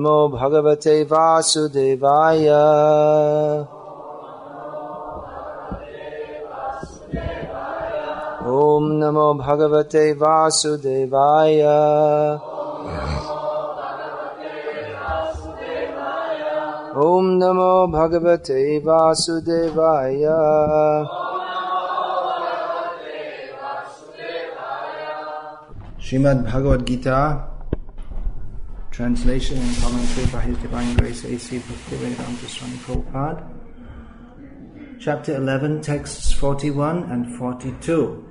Namo Bhagavate Vasudevaya. Om Namo Bhagavate Vasudevaya. Om Namo Bhagavate Vasudevaya. Srimad Bhagavad-gita, translation and commentary by His Divine Grace A.C. Bhakti-Vedanta Swami Prabhupada. Chapter 11, texts 41 and 42.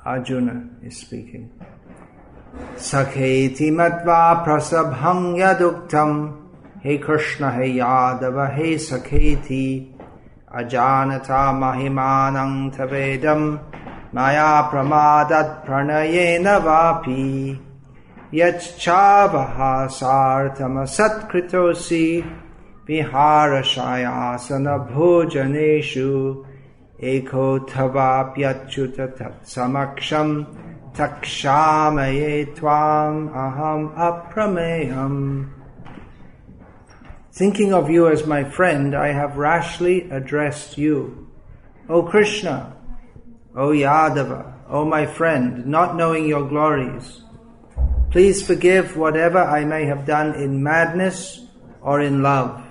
Arjuna is speaking. Sakheti matva prasabhang yaduktam. Hey Krishna, hey Yadava, hey Sakheti. Ajanata mahimanang tavedam. Maya pramadat pranayena vapi. Yachchavaha sartama satkritosi. Vihara shayasana bhojaneshu. Eko tavapyachuta tat samaksham. Takshamaye tvam aham aprameham. Thinking of you as my friend, I have rashly addressed you. O Krishna, O Yadava, O my friend, not knowing your glories, please forgive whatever I may have done in madness or in love.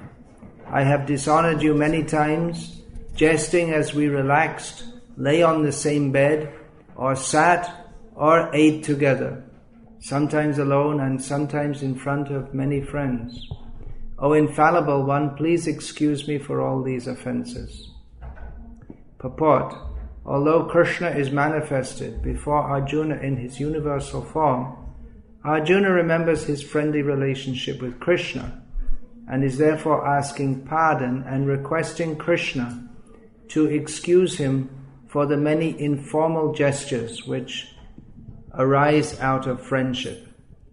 I have dishonored you many times, jesting as we relaxed, lay on the same bed, or sat or ate together, sometimes alone and sometimes in front of many friends. O infallible one, please excuse me for all these offenses. Purport. Although Krishna is manifested before Arjuna in his universal form, Arjuna remembers his friendly relationship with Krishna and is therefore asking pardon and requesting Krishna to excuse him for the many informal gestures which arise out of friendship.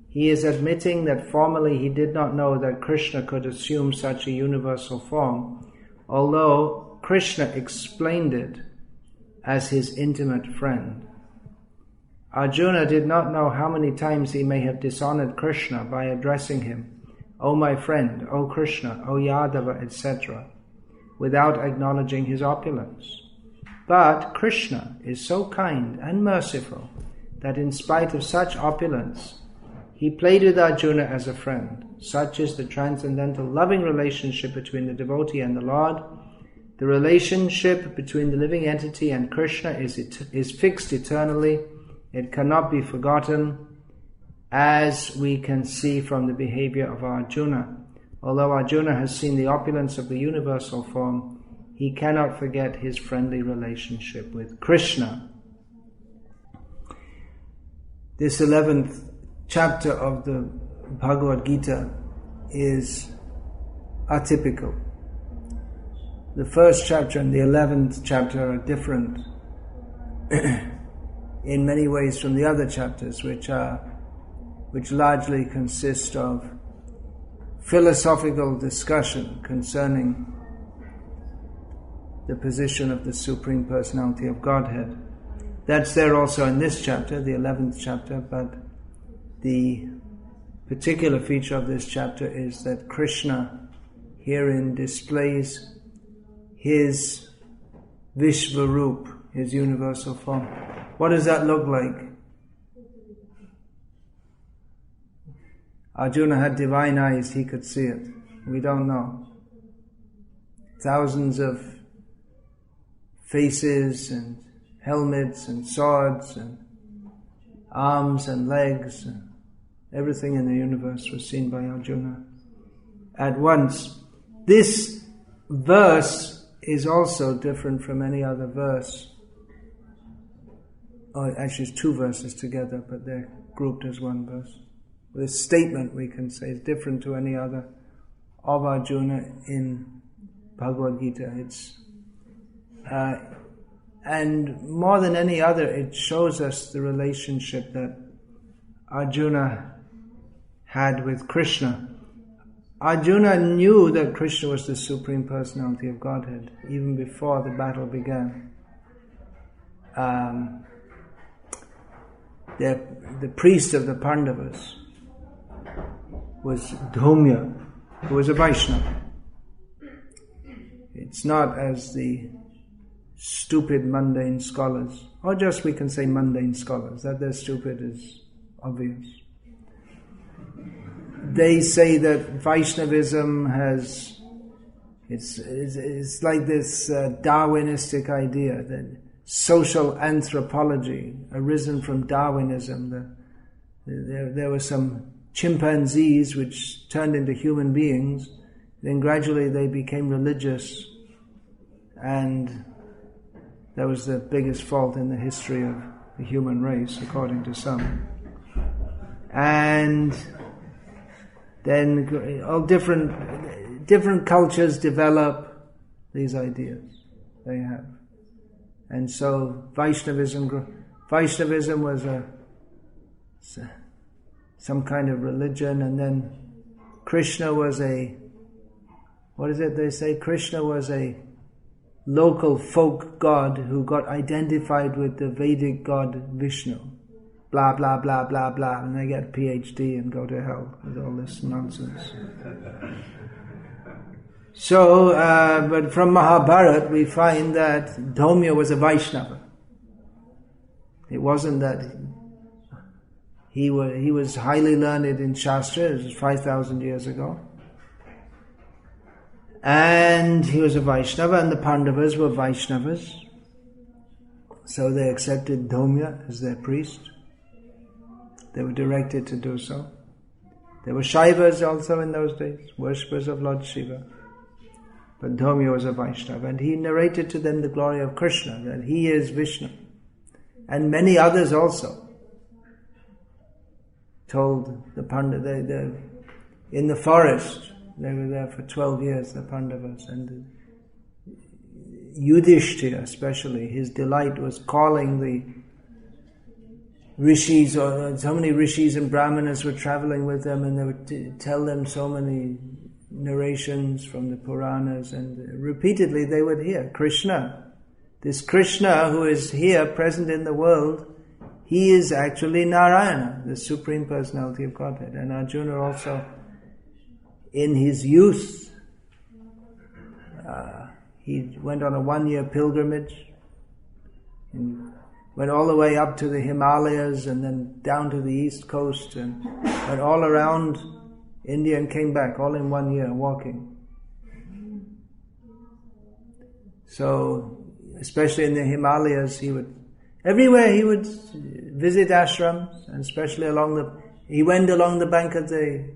He is admitting that formerly he did not know that Krishna could assume such a universal form, although Krishna explained it as his intimate friend. Arjuna did not know how many times he may have dishonored Krishna by addressing him, O my friend, O Krishna, O Yadava, etc., without acknowledging his opulence. But Krishna is so kind and merciful that in spite of such opulence, he played with Arjuna as a friend. Such is the transcendental loving relationship between the devotee and the Lord. The relationship between the living entity and Krishna is fixed eternally. It cannot be forgotten, as we can see from the behavior of Arjuna. Although Arjuna has seen the opulence of the universal form, he cannot forget his friendly relationship with Krishna. This 11th chapter of the Bhagavad-gita is atypical. The first chapter and the 11th chapter are different in many ways from the other chapters, which largely consist of philosophical discussion concerning the position of the Supreme Personality of Godhead. That's there also in this chapter, the 11th chapter, but the particular feature of this chapter is that Krishna herein displays his Vishvarup, his universal form. What does that look like? Arjuna had divine eyes, he could see it. We don't know. Thousands of faces and helmets and swords and arms and legs and everything in the universe was seen by Arjuna at once. This verse is also different from any other verse. Oh, actually it's two verses together, but they're grouped as one verse. This statement, we can say, is different to any other of Arjuna in Bhagavad-gita. And more than any other, it shows us the relationship that Arjuna had with Krishna. Arjuna knew that Krishna was the Supreme Personality of Godhead even before the battle began. The priest of the Pandavas was Dhaumya, who was a Vaishnava. It's not as the stupid mundane scholars, or just we can say mundane scholars, that they're stupid is obvious. They say that Vaishnavism has, it's like this Darwinistic idea that social anthropology arisen from Darwinism. There were some chimpanzees which turned into human beings, then gradually they became religious, and that was the biggest fault in the history of the human race, according to some. And then all different cultures develop these ideas they have. And so Vaishnavism was some kind of religion, and then Krishna was what is it they say? Krishna was a local folk god who got identified with the Vedic god Vishnu. Blah, blah, blah, blah, blah. And they get a PhD and go to hell with all this nonsense. So, but from Mahabharata we find that Dhaumya was a Vaishnava. It wasn't that he was highly learned in Shastra. It was 5,000 years ago. And he was a Vaishnava, and the Pandavas were Vaishnavas. So they accepted Dhaumya as their priest. They were directed to do so. There were Shaivas also in those days, worshippers of Lord Shiva. But Dhaumya was a Vaishnava, and he narrated to them the glory of Krishna, that he is Vishnu. And many others also told the Pandavas, in the forest, they were there for 12 years, the Pandavas, and Yudhishthira especially, his delight was calling the rishis, or so many rishis and brahmanas were traveling with them, and they would tell them so many narrations from the Puranas, and repeatedly they would hear Krishna. This Krishna who is here present in the world, he is actually Narayana, the Supreme Personality of Godhead. And Arjuna also, in his youth, he went on a 1-year pilgrimage, and went all the way up to the Himalayas and then down to the east coast, and went all around India and came back, all in 1 year, walking. So, especially in the Himalayas, everywhere he would visit ashrams, and especially he went along the bank of the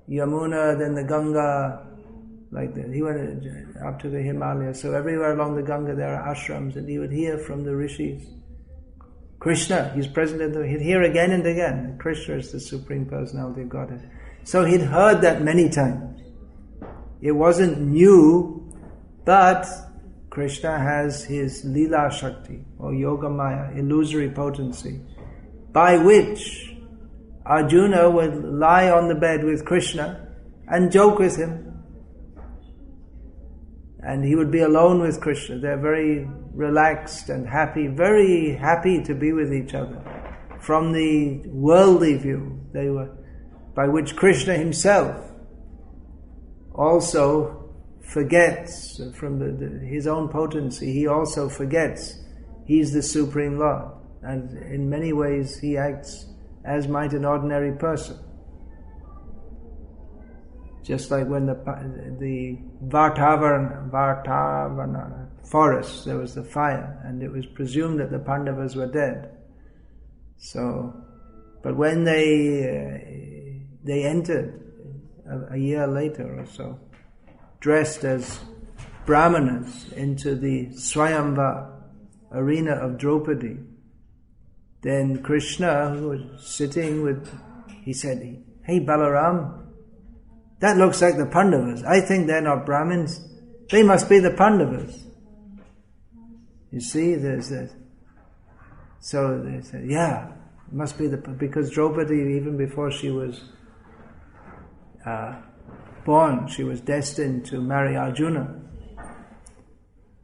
Yamuna, then the Ganga, like that. He went up to the Himalayas. So everywhere along the Ganga there are ashrams, and he would hear from the rishis. Krishna, he's present he'd hear again and again. Krishna is the Supreme Personality of Godhead. So he'd heard that many times. It wasn't new, but Krishna has his Leela Shakti, or Yoga Maya, illusory potency, by which Arjuna would lie on the bed with Krishna and joke with him. And he would be alone with Krishna. They're very relaxed and happy, very happy to be with each other. From the worldly view, by which Krishna himself also forgets, from his own potency, he also forgets he's the Supreme Lord. And in many ways he acts as might an ordinary person. Just like when the Vartavana forest, there was the fire, and it was presumed that the Pandavas were dead. So, but when they entered a year later or so, dressed as brahmanas into the Swayamvar arena of Draupadi, then Krishna, who was sitting he said, "Hey Balaram, that looks like the Pandavas. I think they're not Brahmins. They must be the Pandavas." You see, there's that. So they said, yeah, it must be because Draupadi, even before she was born, she was destined to marry Arjuna.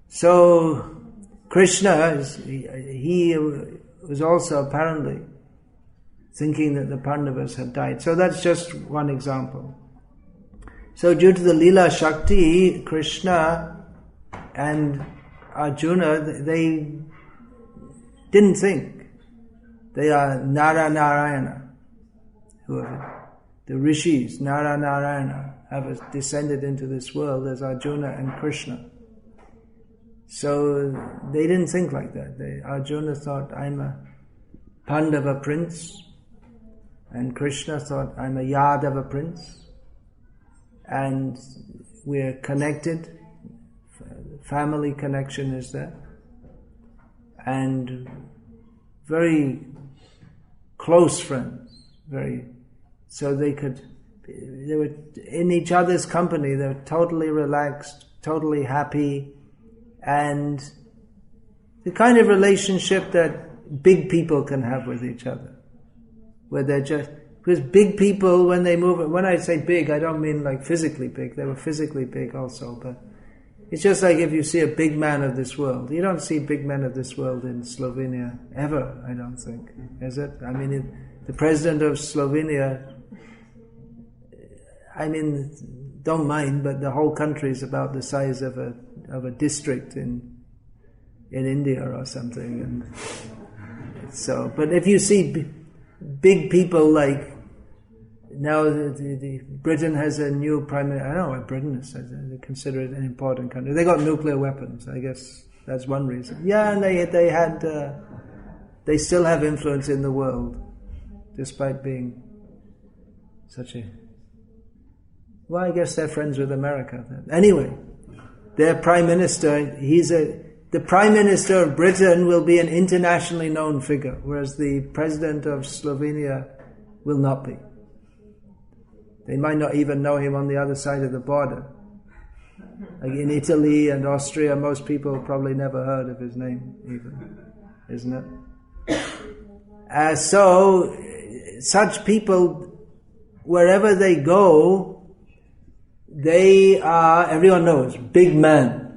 So Krishna, he was also apparently thinking that the Pandavas had died. So that's just one example. So due to the Leela Shakti, Krishna and Arjuna, they didn't think. They are Nara Narayana, the rishis, Nara Narayana, have descended into this world as Arjuna and Krishna. So they didn't think like that. Arjuna thought, I'm a Pandava prince, and Krishna thought, I'm a Yadava prince, and we're connected. Family connection is there, and very close friends. So they were in each other's company. They were totally relaxed, totally happy, and the kind of relationship that big people can have with each other, where they're just. Because big people, when they move, when I say big, I don't mean like physically big. They were physically big also, but it's just like if you see a big man of this world. You don't see big men of this world in Slovenia ever, I don't think. Is it? I mean, the president of Slovenia, I mean, don't mind, but the whole country is about the size of a district in India or something. And so, but if you see big people like now, Britain has a new prime minister. I don't know why Britain is. They consider it an important country. They got nuclear weapons. I guess that's one reason. Yeah, and they still have influence in the world, despite being such a. Well, I guess they're friends with America. Anyway, their prime minister. The prime minister of Britain will be an internationally known figure, whereas the president of Slovenia will not be. They might not even know him on the other side of the border. Like in Italy and Austria, most people probably never heard of his name even, isn't it? So, such people, wherever they go, they are, everyone knows, big man,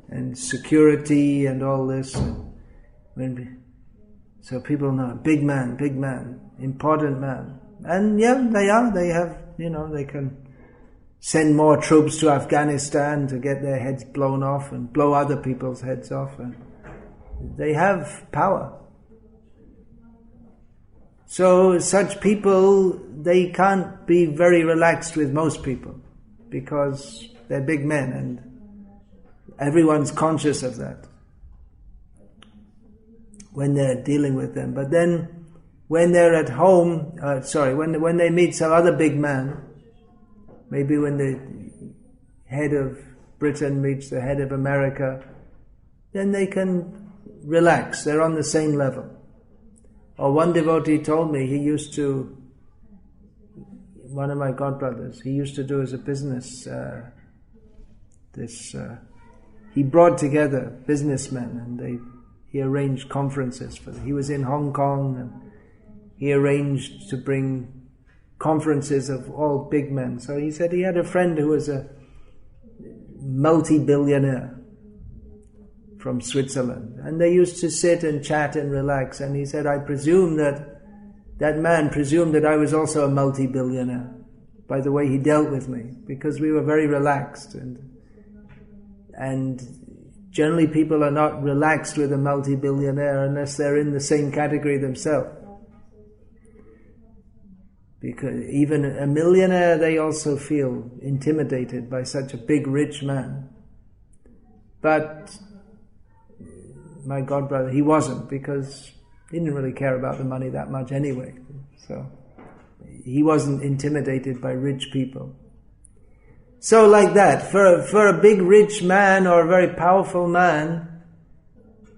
and security and all this. So people know, big man, important man. And yeah, they have, they can send more troops to Afghanistan to get their heads blown off and blow other people's heads off. And they have power. So such people, they can't be very relaxed with most people because they're big men and everyone's conscious of that when they're dealing with them. But then when they're at home, when they meet some other big man, maybe when the head of Britain meets the head of America, then they can relax. They're on the same level. Or one devotee told me one of my godbrothers, he used to do as a business, he brought together businessmen and he arranged conferences for them. He was in Hong Kong and he arranged to bring conferences of all big men. So he said he had a friend who was a multi-billionaire from Switzerland. And they used to sit and chat and relax. And he said, I presume that man presumed that I was also a multi-billionaire by the way he dealt with me, because we were very relaxed. And generally people are not relaxed with a multi-billionaire unless they're in the same category themselves. Because even a millionaire, they also feel intimidated by such a big, rich man. But my godbrother, he wasn't, because he didn't really care about the money that much anyway. So he wasn't intimidated by rich people. So like that, for a big, rich man or a very powerful man,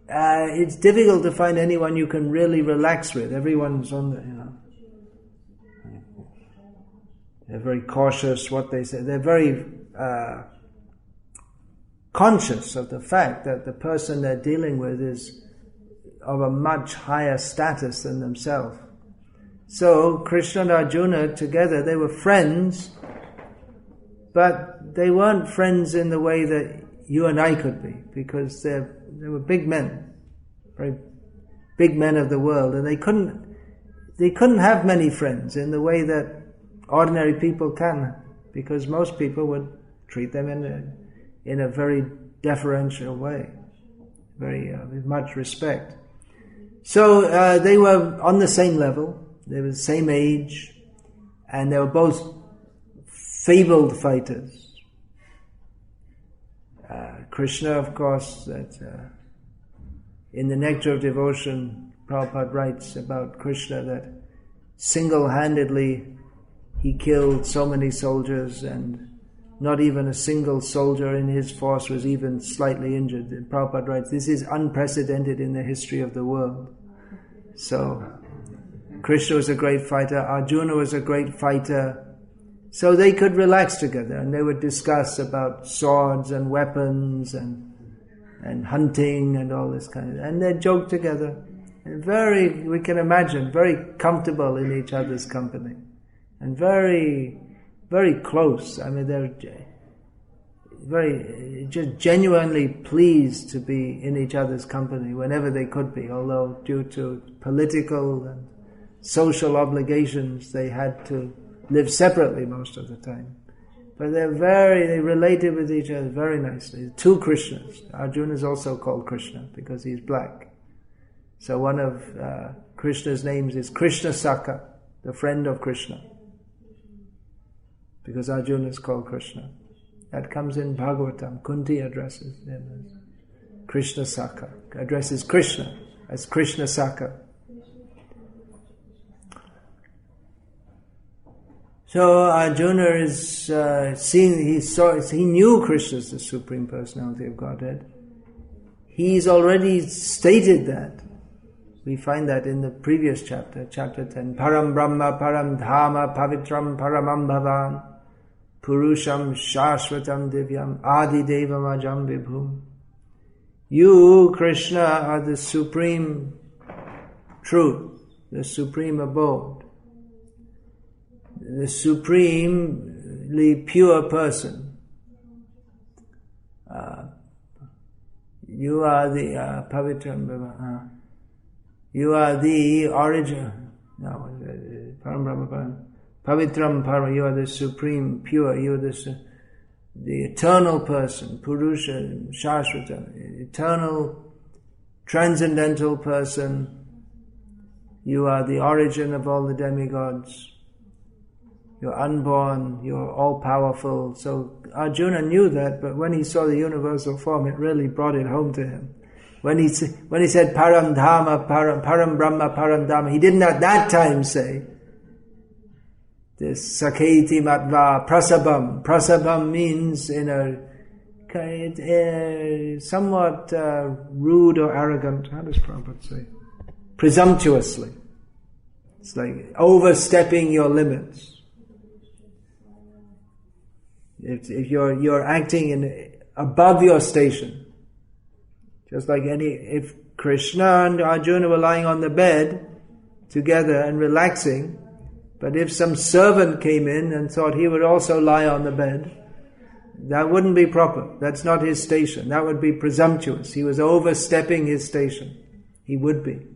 it's difficult to find anyone you can really relax with. Everyone's on the, they're very cautious what they say. They're very conscious of the fact that the person they're dealing with is of a much higher status than themselves. So Krishna and Arjuna together, they were friends, but they weren't friends in the way that you and I could be, because they were big men, very big men of the world, and they couldn't. they couldn't have many friends in the way that ordinary people can, because most people would treat them in a very deferential way, very with much respect. So they were on the same level, they were the same age, and they were both fabled fighters. Krishna, of course, that in the Nectar of Devotion, Prabhupada writes about Krishna that single-handedly he killed so many soldiers, and not even a single soldier in his force was even slightly injured. And Prabhupada writes, this is unprecedented in the history of the world. So, Krishna was a great fighter, Arjuna was a great fighter, so they could relax together and they would discuss about swords and weapons and hunting and all this kind of, and they'd joke together. And we can imagine, very comfortable in each other's company. And very, very close. I mean, they're very, just genuinely pleased to be in each other's company whenever they could be, although due to political and social obligations, they had to live separately most of the time. But they related with each other very nicely. Two Krishnas. Arjuna is also called Krishna because he's black. So one of Krishna's names is Krishna Saka, the friend of Krishna. Because Arjuna is called Krishna. That comes in Bhagavatam. Kunti addresses him as Krishna Saka. Addresses Krishna as Krishna Saka. So Arjuna is he knew Krishna is the Supreme Personality of Godhead. He's already stated that. We find that in the previous chapter, chapter 10. Param Brahma, Param Dhama, Pavitram, Paramam Bhavan, Purusham, Shashvatam Divyam, Adi Devam Ajam Vibhum. You, Krishna, are the supreme truth, the supreme abode, the supremely pure person. You are the Pavitram Bhavan. You are the origin. No, Param Brahma Param. Pavitram Param. You are the supreme, pure. You are the eternal person. Purusha, Shashvata. Eternal, transcendental person. You are the origin of all the demigods. You're unborn. You're all-powerful. So Arjuna knew that, but when he saw the universal form, it really brought it home to him. When he said Param Dhamma, Param Brahma, Param Dhamma, he didn't at that time say this Saketi Matva Prasabam. Prasabam means in a somewhat rude or arrogant, how does Prabhupada say? Presumptuously. It's like overstepping your limits. If you're acting above your station. Just like if Krishna and Arjuna were lying on the bed together and relaxing, but if some servant came in and thought he would also lie on the bed, that wouldn't be proper. That's not his station. That would be presumptuous. He was overstepping his station. He would be.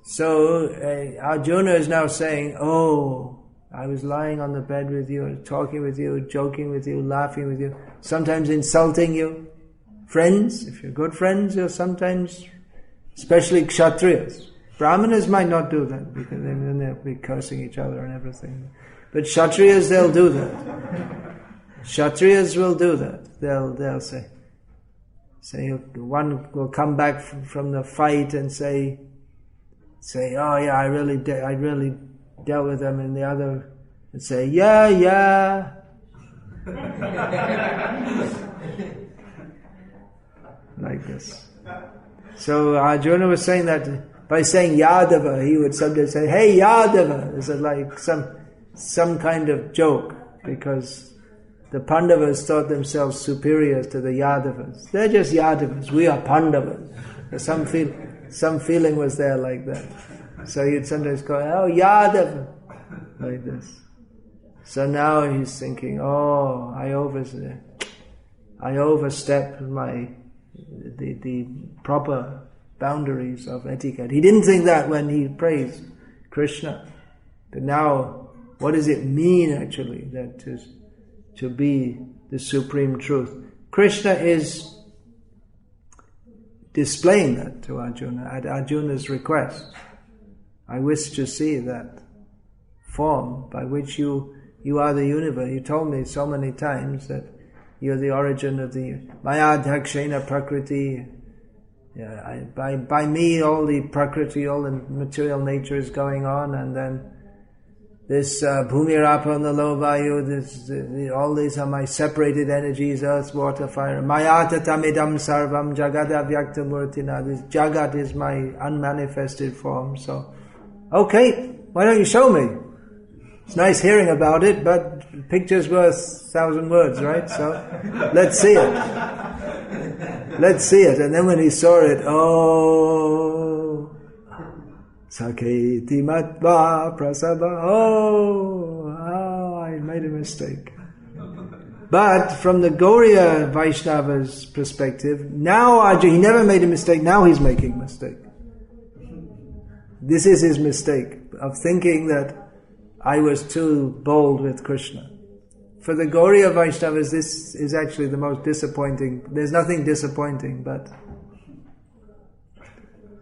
So Arjuna is now saying, oh, I was lying on the bed with you, talking with you, joking with you, laughing with you, sometimes insulting you. Friends, if you're good friends, you're sometimes, especially Kshatriyas. Brahmanas might not do that, because then they'll be cursing each other and everything. But Kshatriyas, they'll do that. Kshatriyas will do that. They'll say, one will come back from the fight and say, oh yeah, I really dealt with them, and the other would say, yeah. Like this. So Arjuna was saying that by saying Yadava, he would sometimes say, hey Yadava. It's like some kind of joke, because the Pandavas thought themselves superior to the Yadavas. They're just Yadavas, we are Pandavas. Some feeling was there like that. So he'd sometimes go, oh Yadava, like this. So now he's thinking, oh, I overstepped the proper boundaries of etiquette. He didn't think that when he praised Krishna. But now, what does it mean actually, that is to be the supreme truth? Krishna is displaying that to Arjuna at Arjuna's request. I wish to see that form by which you are the universe. You told me so many times that you're the origin of the Maya Dhakshena Prakriti. Yeah, by me all the Prakriti, all the material nature is going on, and then this Bhumirapa and the low Vayu, all these are my separated energies, earth, water, fire. Maya tatamidam sarvam jagada vyakta murtina. This jagat is my unmanifested form. So, okay, why don't you show me? It's nice hearing about it, but picture's worth 1,000 words, right? So, let's see it. Let's see it. And then when he saw it, oh, Saketi matva prasaba, I made a mistake. But from the Gauriya Vaishnava's perspective, now Arjuna, he never made a mistake, now he's making a mistake. This is his mistake of thinking that I was too bold with Krishna. For the Gauriya Vaishnavas, this is actually the most disappointing. There's nothing disappointing, but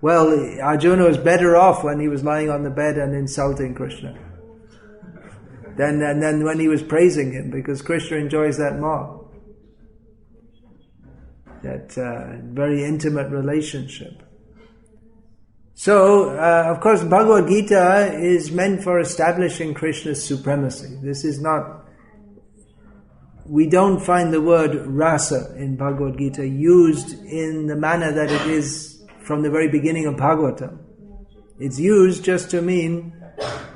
well, Arjuna was better off when he was lying on the bed and insulting Krishna than when he was praising him, because Krishna enjoys that more. That very intimate relationship. So, of course, Bhagavad-gita is meant for establishing Krishna's supremacy. This is not... We don't find the word rasa in Bhagavad-gita used in the manner that it is from the very beginning of Bhagavatam. It's used just to mean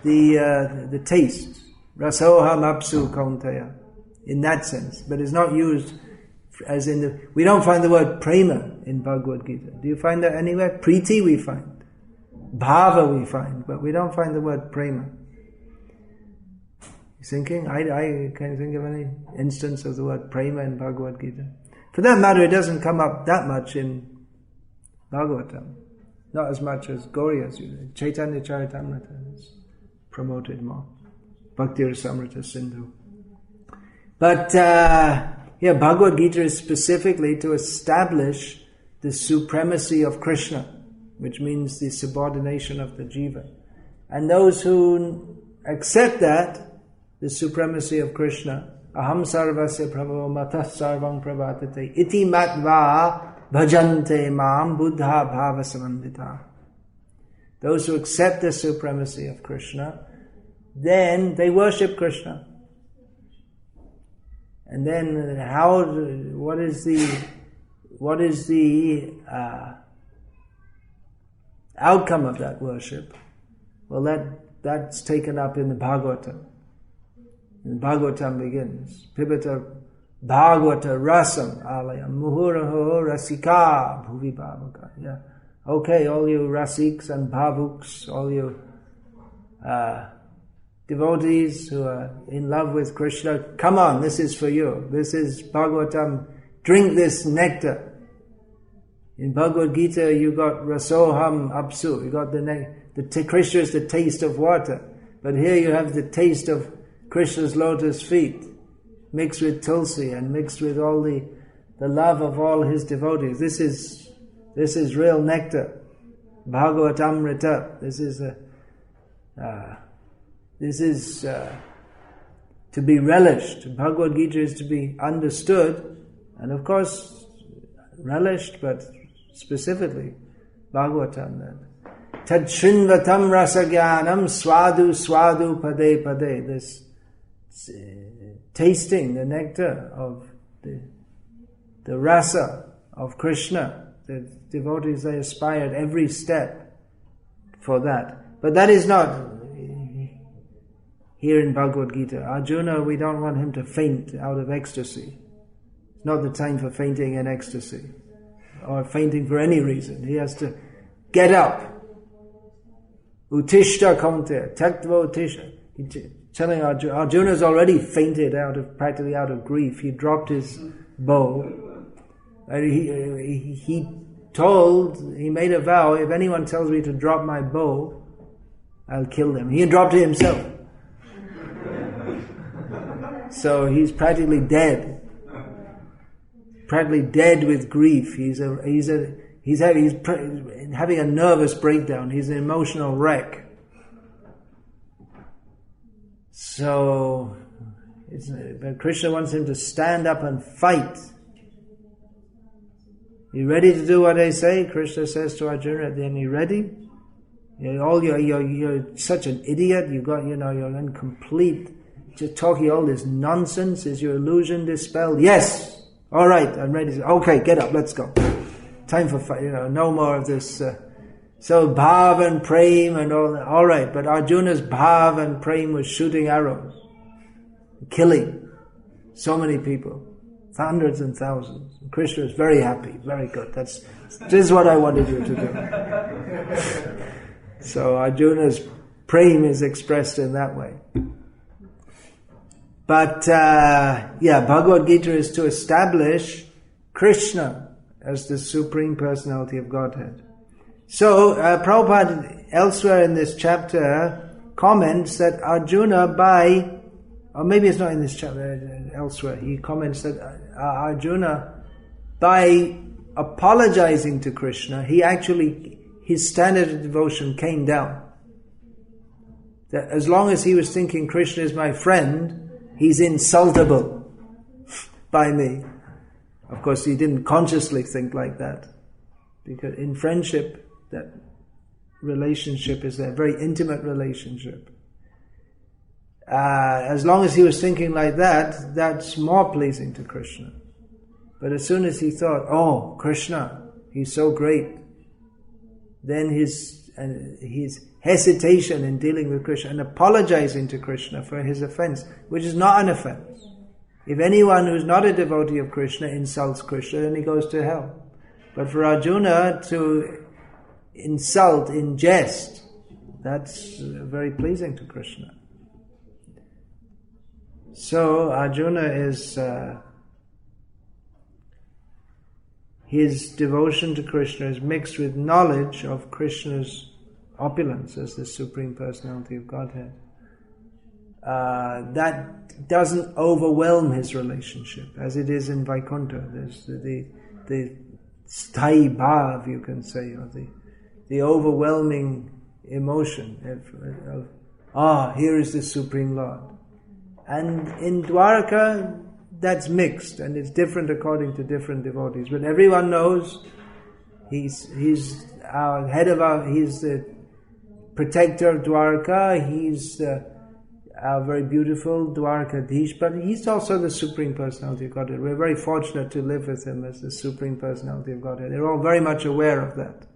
the taste. Rasoham apsu kaunteya. In that sense. But it's not used as in the... We don't find the word prema in Bhagavad-gita. Do you find that anywhere? Priti we find. Bhava we find, but we don't find the word prema. You thinking? I can't think of any instance of the word prema in Bhagavad-gita. For that matter, it doesn't come up that much in Bhagavatam. Not as much as Gauriya's. Chaitanya Charitamrita is promoted more. Bhakti Rasamrita Sindhu. But, Bhagavad-gita is specifically to establish the supremacy of Krishna, which means the subordination of the jiva. And those who accept that, the supremacy of Krishna, aham sarvasya prabhavo matah sarvam prabhatate iti matva bhajante mam buddha bhava samandita. Those who accept the supremacy of Krishna, then they worship Krishna. And then what is the outcome of that worship? Well, that's taken up in the Bhagavatam. And Bhagavatam begins. Pibata Bhagavata rasam alayam muhuraho rasika bhuvi bhavaka. Yeah. Okay, all you rasiks and bhavuks, all you devotees who are in love with Krishna, come on, this is for you. This is Bhagavatam. Drink this nectar. In Bhagavad-gita, you got rasoham apsu. You got Krishna is the taste of water. But here you have the taste of Krishna's lotus feet, mixed with tulsi and mixed with all the love of all his devotees. This is real nectar. Bhagavatamrita. This is to be relished. Bhagavad-gita is to be understood, and of course relished, but specifically Bhagavatam then. Tad shrinvatam rasagyanam swadu swadu pade pade. This tasting the nectar of the rasa of Krishna. The devotees, they aspire at every step for that. But that is not here in Bhagavad-gita. Arjuna, we don't want him to faint out of ecstasy. It's not the time for fainting in ecstasy, or fainting for any reason. He has to get up. Utishta kaunteya, taktva utishta. Telling Arjuna's already fainted practically out of grief. He dropped his bow. He made a vow, if anyone tells me to drop my bow, I'll kill them. He dropped it himself. So he's practically dead. Practically dead with grief. He's having a nervous breakdown. He's an emotional wreck. So, but Krishna wants him to stand up and fight. You ready to do what I say? Krishna says to Arjuna at the end, you ready? You're such an idiot. You're incomplete. Just talking all this nonsense. Is your illusion dispelled? Yes. All right. I'm ready. Okay, get up. Let's go. Time for fight. No more of this. So bhav and prem and all that. All right. But Arjuna's bhav and prem was shooting arrows, killing so many people, hundreds and thousands. And Krishna was very happy. Very good. This is what I wanted you to do. So Arjuna's prem is expressed in that way. But Bhagavad-gita is to establish Krishna as the Supreme Personality of Godhead. So Prabhupada elsewhere in this chapter comments that Arjuna or maybe it's not in this chapter, elsewhere, he comments that Arjuna, by apologizing to Krishna, his standard of devotion came down. That as long as he was thinking Krishna is my friend, he's insultable by me. Of course, he didn't consciously think like that, because in friendship, that relationship is a very intimate relationship. As long as he was thinking like that, that's more pleasing to Krishna. But as soon as he thought, oh, Krishna, he's so great, then his hesitation in dealing with Krishna and apologizing to Krishna for his offense, which is not an offense. If anyone who's not a devotee of Krishna insults Krishna, then he goes to hell. But for Arjuna to insult in jest, that's very pleasing to Krishna. So Arjuna is his devotion to Krishna is mixed with knowledge of Krishna's opulence as the Supreme Personality of Godhead. That doesn't overwhelm his relationship, as it is in Vaikuntha. There's the sthai bhav, you can say, or the overwhelming emotion of here is the Supreme Lord. And in Dwaraka, that's mixed, and it's different according to different devotees. But everyone knows he's our head he's the protector of Dwaraka, he's our very beautiful Dwarkadhish, but he's also the Supreme Personality of Godhead. We're very fortunate to live with him as the Supreme Personality of Godhead. They're all very much aware of that.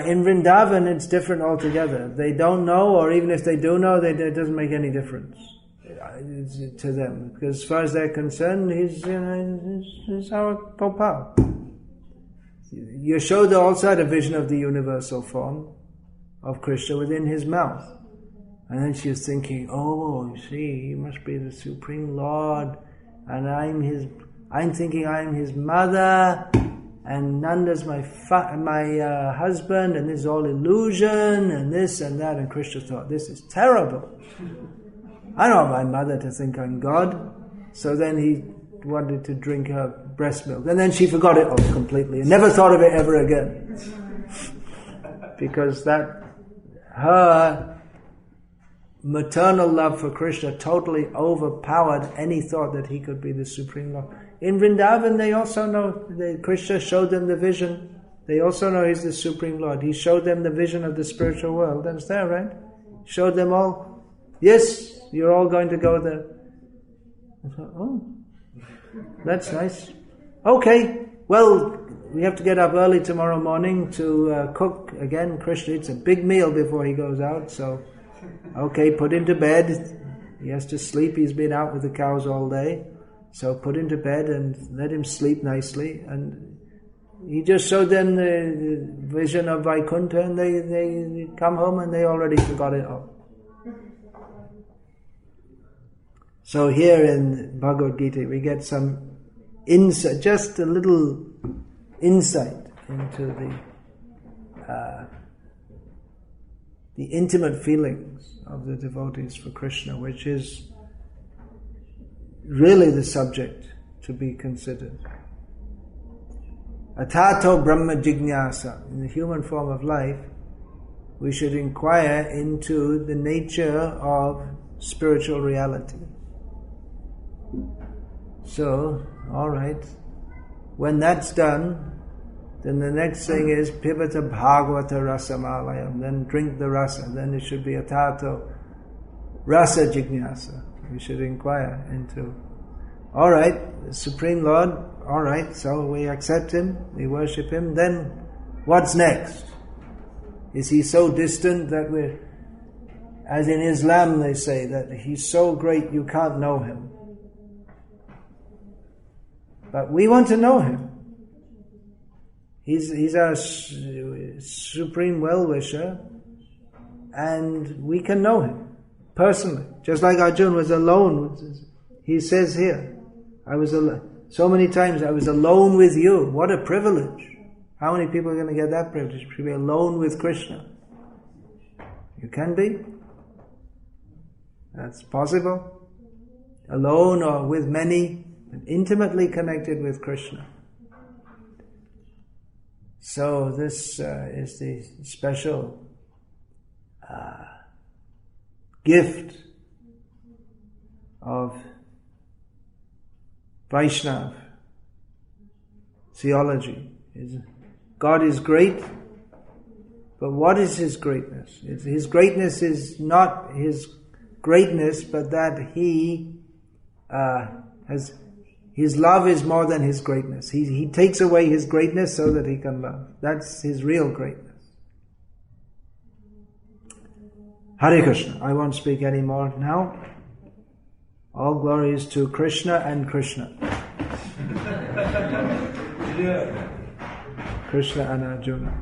In Vrindavan, it's different altogether. They don't know, or even if they do know, it doesn't make any difference to them. Because as far as they're concerned, he's our Gopal. Yashoda also had a vision of the universal form of Krishna within his mouth. And then she was thinking, oh, you see, he must be the Supreme Lord, and I'm thinking I'm his mother, and Nanda's my husband, and this is all illusion, and this and that. And Krishna thought, this is terrible. I don't want my mother to think I'm God. So then he wanted to drink her breast milk. And then she forgot it all completely and never thought of it ever again. Because her maternal love for Krishna totally overpowered any thought that he could be the Supreme Lord. In Vrindavan, they also know that Krishna showed them the vision. They also know he's the Supreme Lord. He showed them the vision of the spiritual world. That's there, right? Showed them all. Yes, you're all going to go there. I thought, oh, that's nice. Okay, well, we have to get up early tomorrow morning to cook again. Krishna eats a big meal before he goes out, so okay, put him to bed. He has to sleep. He's been out with the cows all day. So put him to bed and let him sleep nicely. And he just showed them the vision of Vaikuntha, and they come home and they already forgot it all. So here in Bhagavad-gita we get some insight, just a little insight into the intimate feelings of the devotees for Krishna, which is really the subject to be considered. Atato Brahma Jignasa. In the human form of life, we should inquire into the nature of spiritual reality. So, alright, when that's done, then the next thing is Pibata Bhagavata Rasamalayam, then drink the rasa, then it should be Atato Rasa Jignasa. We should inquire into, alright, the Supreme Lord, alright, so we accept Him, we worship Him, then what's next? Is He so distant that we're, as in Islam they say, that He's so great you can't know Him. But we want to know Him. He's our supreme well-wisher, and we can know Him personally. Just like Arjuna was alone. He says here, I was alone. So many times I was alone with you. What a privilege. How many people are going to get that privilege? To be alone with Krishna. You can be. That's possible. Alone or with many, and intimately connected with Krishna. So this is the special gift of Vaishnava theology. God is great, but what is His greatness? His greatness is not His greatness, but that He has, His love is more than His greatness. He takes away His greatness so that He can love. That's His real greatness. Hare Krishna. I won't speak any more now. All glory is to Krishna and Krishna. Krishna and Arjuna.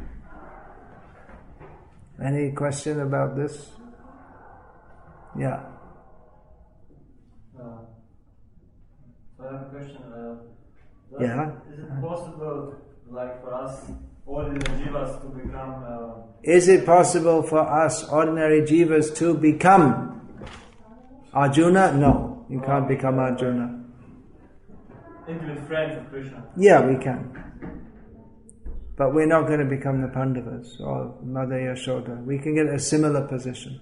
Any question about this? Yeah. I have a question. Yeah. Is it possible, like for us, ordinary jivas to become... Is it possible for us, ordinary jivas, to become Arjuna? No, you can't become Arjuna. Intimate friends of Krishna? Yeah, we can. But we're not going to become the Pandavas or Mother Yashoda. We can get a similar position.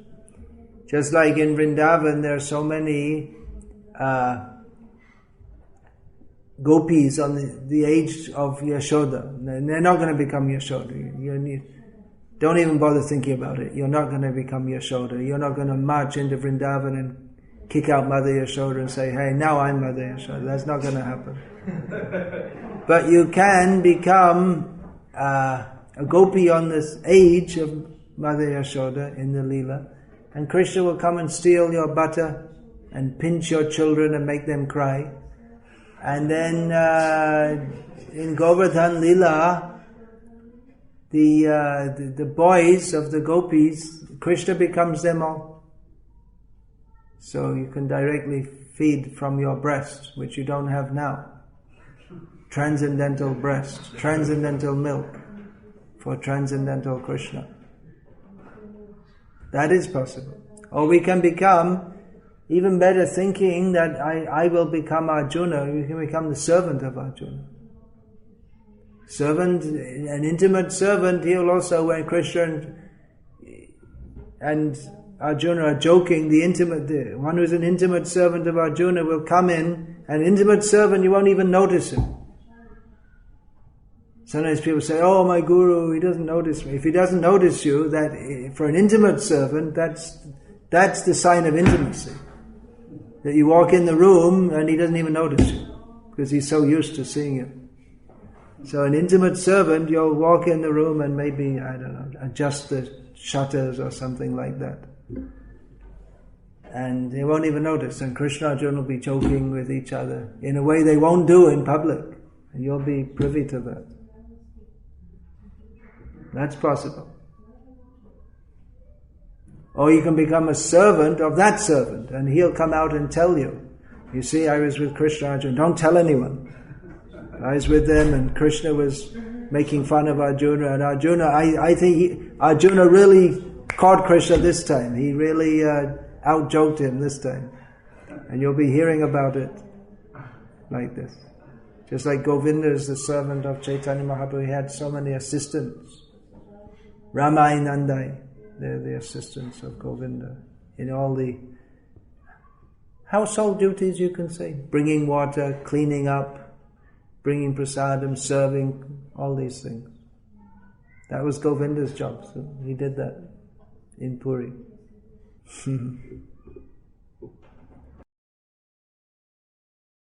Just like in Vrindavan, there are so many gopis on the age of Yashoda. They're not going to become Yashoda. Don't even bother thinking about it. You're not going to become Yashoda. You're not going to march into Vrindavan and kick out Mother Yashoda and say, hey, now I'm Mother Yashoda. That's not going to happen. But you can become a gopi on this age of Mother Yashoda in the Leela, and Krishna will come and steal your butter and pinch your children and make them cry. And then in Govardhan Leela, the boys of the gopis, Krishna becomes them all. So you can directly feed from your breast, which you don't have now. Transcendental breast, transcendental milk for transcendental Krishna. That is possible. Or we can become, even better, thinking that I will become Arjuna, you can become the servant of Arjuna. Servant, an intimate servant, he will also, when Krishna and Arjuna are joking, the one who's an intimate servant of Arjuna will come in, an intimate servant, you won't even notice him. Sometimes people say, oh, my guru, he doesn't notice me. If he doesn't notice you, that for an intimate servant, that's the sign of intimacy. That you walk in the room and he doesn't even notice you, because he's so used to seeing you. So an intimate servant, you'll walk in the room and maybe, I don't know, adjust the shutters or something like that. And they won't even notice. And Krishna and Arjuna will be joking with each other in a way they won't do in public. And you'll be privy to that. That's possible. Or you can become a servant of that servant, and he'll come out and tell you. You see, I was with Krishna and Arjuna. Don't tell anyone. I was with them, and Krishna was making fun of Arjuna. And Arjuna, I think Arjuna really caught Krishna this time. He really out-joked him this time. And you'll be hearing about it like this. Just like Govinda is the servant of Chaitanya Mahaprabhu, he had so many assistants. Ramai Nandai, they're the assistants of Govinda in all the household duties, you can say. Bringing water, cleaning up, bringing prasadam, serving, all these things. That was Govinda's job, so he did that in Puri.